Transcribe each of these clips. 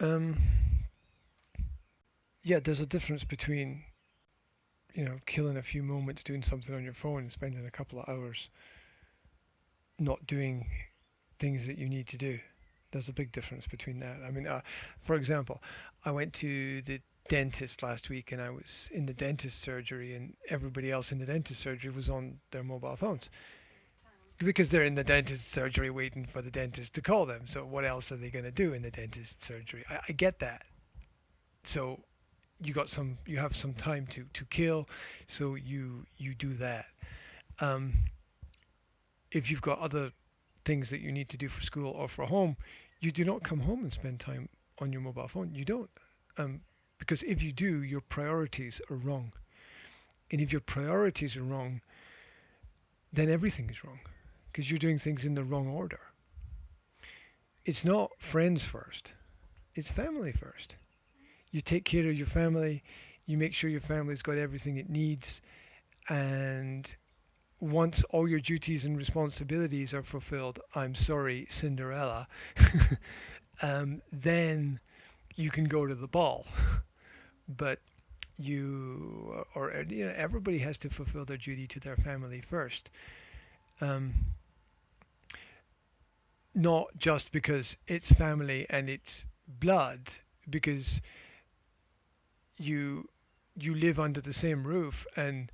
Um, yeah, there's a difference between, killing a few moments doing something on your phone and spending a couple of hours not doing things that you need to do. There's a big difference between that. I mean, for example, I went to the dentist last week and I was in the dentist surgery, and everybody else in the dentist surgery was on their mobile phones because they're in the dentist surgery waiting for the dentist to call them. So what else are they going to do in the dentist surgery? I get that. So you have some time to kill, so you do that. Um, if you've got other things that you need to do for school or for home, you do not come home and spend time on your mobile phone. You don't. Because if you do, your priorities are wrong. And if your priorities are wrong, then everything is wrong because you're doing things in the wrong order. It's not friends first, it's family first. You take care of your family, you make sure your family's got everything it needs, and once all your duties and responsibilities are fulfilled, I'm sorry, Cinderella, then you can go to the ball. But everybody has to fulfill their duty to their family first. Um, Not just because it's family and it's blood, because you you live under the same roof and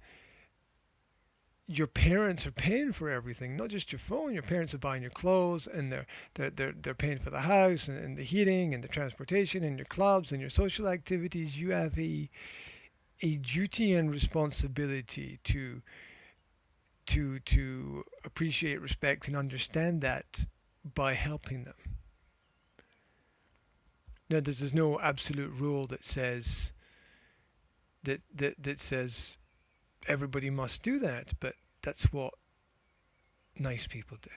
your parents are paying for everything, not just your phone. Your parents are buying your clothes, and they're paying for the house and the heating and the transportation and your clubs and your social activities. You have a duty and responsibility to appreciate, respect, and understand that by helping them. Now, there's no absolute rule that says that says everybody must do that, but that's what nice people do,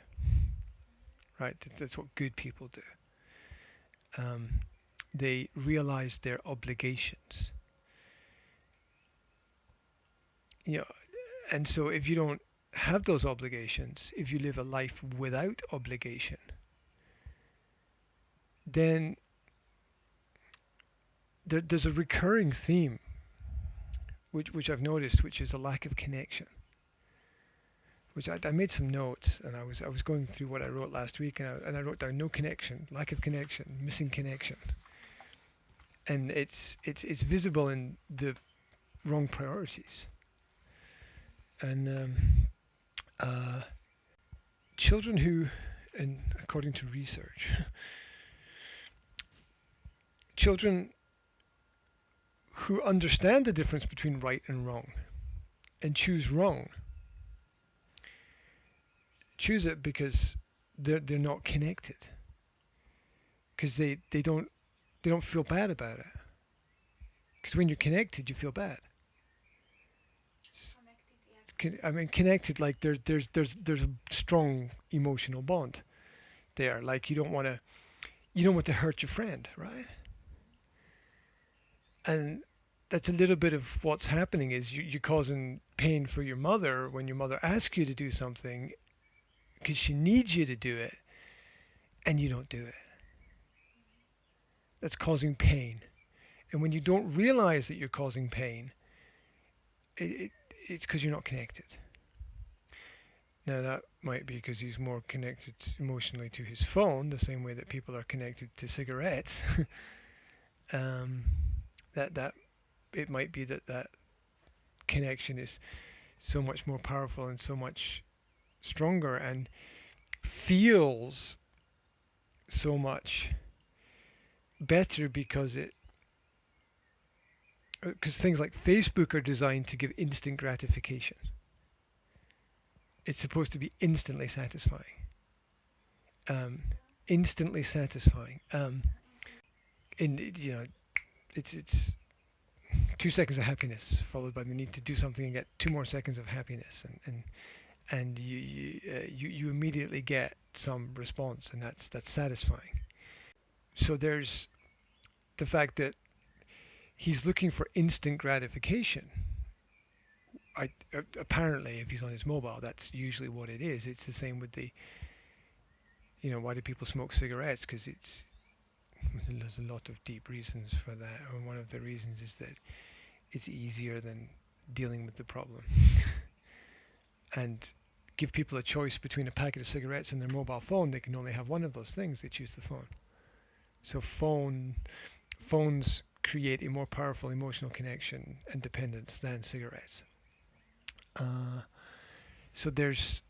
right? That's what good people do. Um, they realize their obligations, you know, and so if you don't have those obligations, if you live a life without obligation, then there's a recurring theme which I've noticed, which is a lack of connection. Which I made some notes, and I was going through what I wrote last week, and I wrote down no connection, lack of connection, missing connection, and it's visible in the wrong priorities. And uh, children who, and according to research, children who understand the difference between right and wrong and choose wrong choose it because they're not connected, because they don't feel bad about it, because when you're connected you feel bad. I mean, connected, like there's a strong emotional bond there. Like you don't want to hurt your friend, right? And that's a little bit of what's happening, is you're causing pain for your mother when your mother asks you to do something because she needs you to do it, and you don't do it. That's causing pain. And when you don't realize that you're causing pain, it, it it's because you're not connected. Now that might be because he's more connected emotionally to his phone, the same way that people are connected to cigarettes. um, that it might be that connection is so much more powerful and so much stronger and feels so much better because things like Facebook are designed to give instant gratification. It's supposed to be instantly satisfying. Um, Instantly satisfying. And it's 2 seconds of happiness followed by the need to do something and get 2 more seconds of happiness, and you immediately get some response, and that's satisfying. So there's the fact that he's looking for instant gratification. Apparently, if he's on his mobile, that's usually what it is. It's the same with why do people smoke cigarettes? Because there's a lot of deep reasons for that, and one of the reasons is that it's easier than dealing with the problem. And give people a choice between a packet of cigarettes and their mobile phone, they can only have one of those things. They choose the phone. So phones create a more powerful emotional connection and dependence than cigarettes. So there's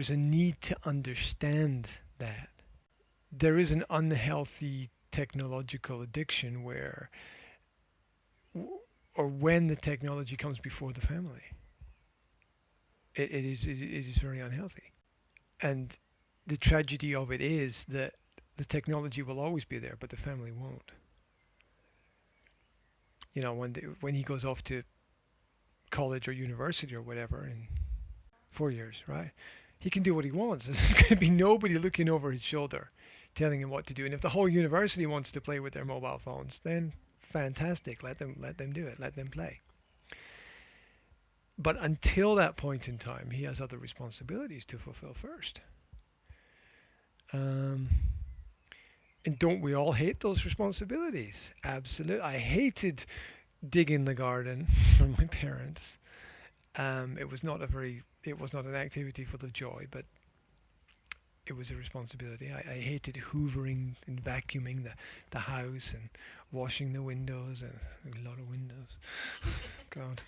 a need to understand that. There is an unhealthy technological addiction where, or when the technology comes before the family. It is very unhealthy. And the tragedy of it is that the technology will always be there, but the family won't. You know, when he goes off to college or university or whatever in 4 years, right? He can do what he wants. There's going to be nobody looking over his shoulder telling him what to do. And if the whole university wants to play with their mobile phones, then fantastic. Let them do it. Let them play. But until that point in time, he has other responsibilities to fulfill first. And don't we all hate those responsibilities? Absolutely. I hated digging the garden for my parents. It was not an activity full of joy, but it was a responsibility. I hated hoovering and vacuuming the house and washing the windows, and a lot of windows. God.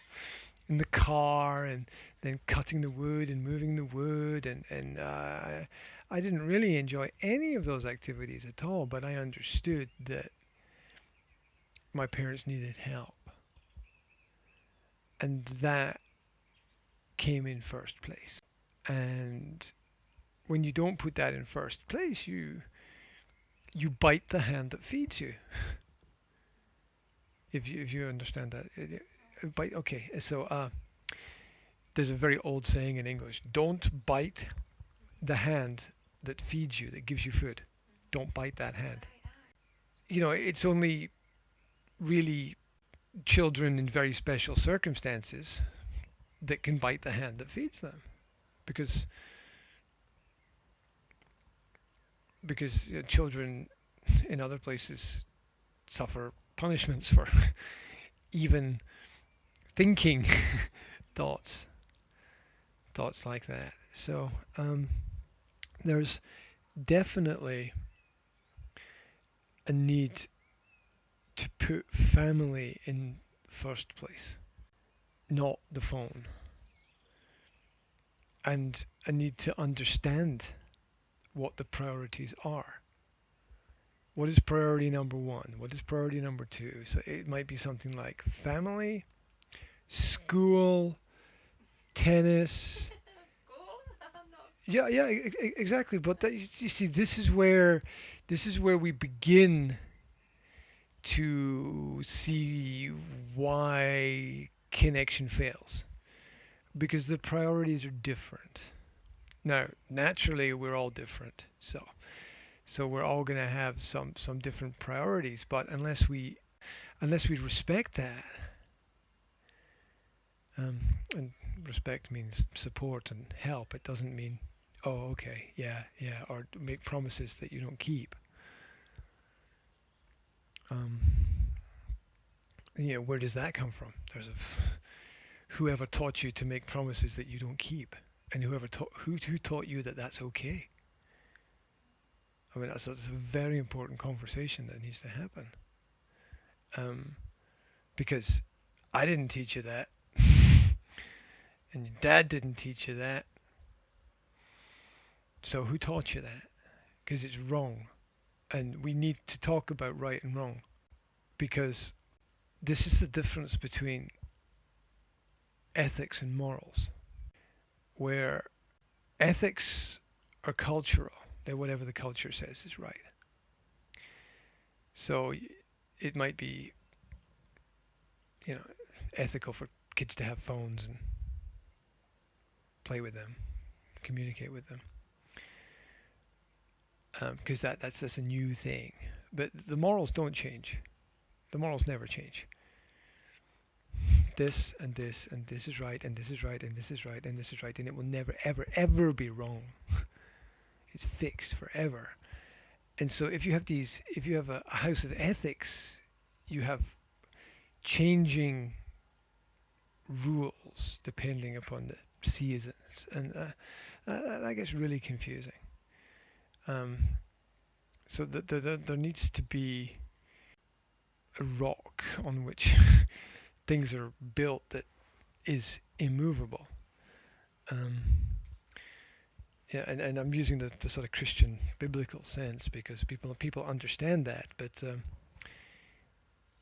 In the car, and then cutting the wood and moving the wood, and I didn't really enjoy any of those activities at all, but I understood that my parents needed help, and that came in first place. And when you don't put that in first place, you bite the hand that feeds you. If you understand that. Okay, so there's a very old saying in English: don't bite the hand that feeds you, that gives you food. Don't bite that hand. You know, it's only really children in very special circumstances that can bite the hand that feeds them, because children in other places suffer punishments for even thinking thoughts like that. So there's definitely a need to put family in first place, not the phone, and a need to understand what the priorities are. What is priority number one? What is priority number two? So it might be something like family, school, tennis. Yeah, exactly. But you see, this is where we begin to see why connection fails, because the priorities are different. Now, naturally, we're all different, so we're all going to have some different priorities. But unless we respect that, and respect means support and help. It doesn't mean, oh, okay, yeah, or make promises that you don't keep. You know, where does that come from? Whoever taught you to make promises that you don't keep, and who taught you that that's okay? I mean, that's a very important conversation that needs to happen. Because I didn't teach you that, and your dad didn't teach you that. So who taught you that? Because it's wrong, and we need to talk about right and wrong, because this is the difference between ethics and morals, where ethics are cultural. They're whatever the culture says is right. So it might be, you know, ethical for kids to have phones and play with them, communicate with them, because that's a new thing. But the morals don't change. The morals never change. This and this and this is right, and this is right, and this is right, and this is right, and it will never ever ever be wrong. It's fixed forever. And so if you have a house of ethics, you have changing rules depending upon the seasons, and that gets really confusing. So there needs to be a rock on which things are built that is immovable. Yeah, and I'm using the sort of Christian biblical sense because people understand that, but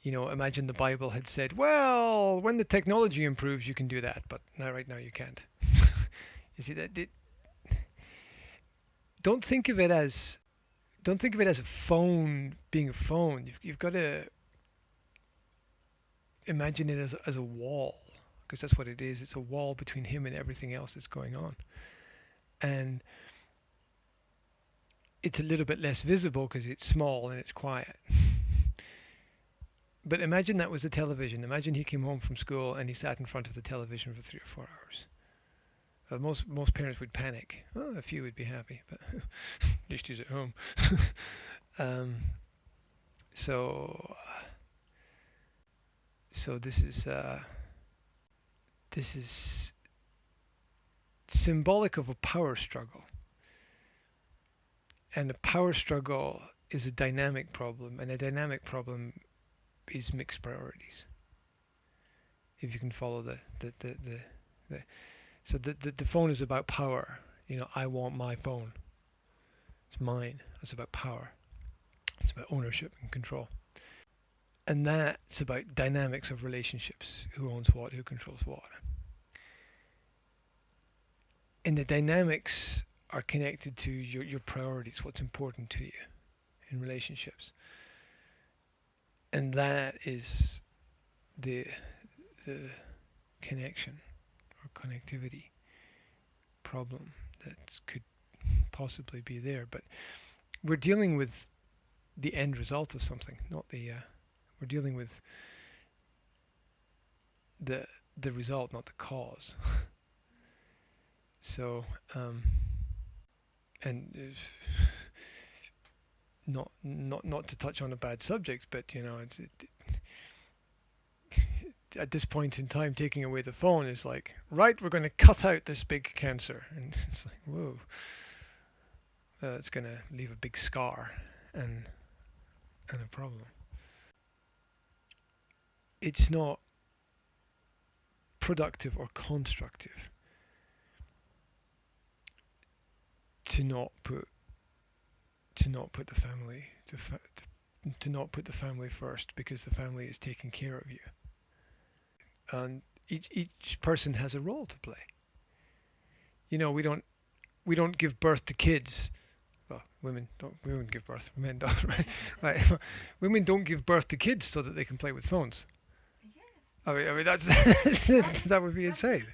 imagine the Bible had said, well, when the technology improves, you can do that, but right now you can't. You see that? Don't think of it as a phone being a phone. You've got to imagine it as a wall, because that's what it is. It's a wall between him and everything else that's going on. And it's a little bit less visible because it's small and it's quiet. But imagine that was the television. Imagine he came home from school and he sat in front of the television for 3 or 4 hours. Most parents would panic. Well, a few would be happy, but at least he's at home. So this is symbolic of a power struggle, and a power struggle is a dynamic problem, and a dynamic problem is mixed priorities. If you can follow so the phone is about power. I want my phone. It's mine. It's about power. It's about ownership and control. And that's about dynamics of relationships. Who owns what? Who controls what? And the dynamics are connected to your priorities, what's important to you in relationships. And that is the connection or connectivity problem that could possibly be there. But we're dealing with the end result of something, not we're dealing with the result, not the cause. So, and not to touch on a bad subject, but at this point in time, taking away the phone is like, right, we're going to cut out this big cancer, and it's like, whoa, it's going to leave a big scar and a problem. It's not productive or constructive to not put the family to not put the family first, because the family is taking care of you, and each person has a role to play. We don't give birth to kids. Well, women give birth, men don't, right? Right. Women don't give birth to kids so that they can play with phones. I mean that's that would be insane.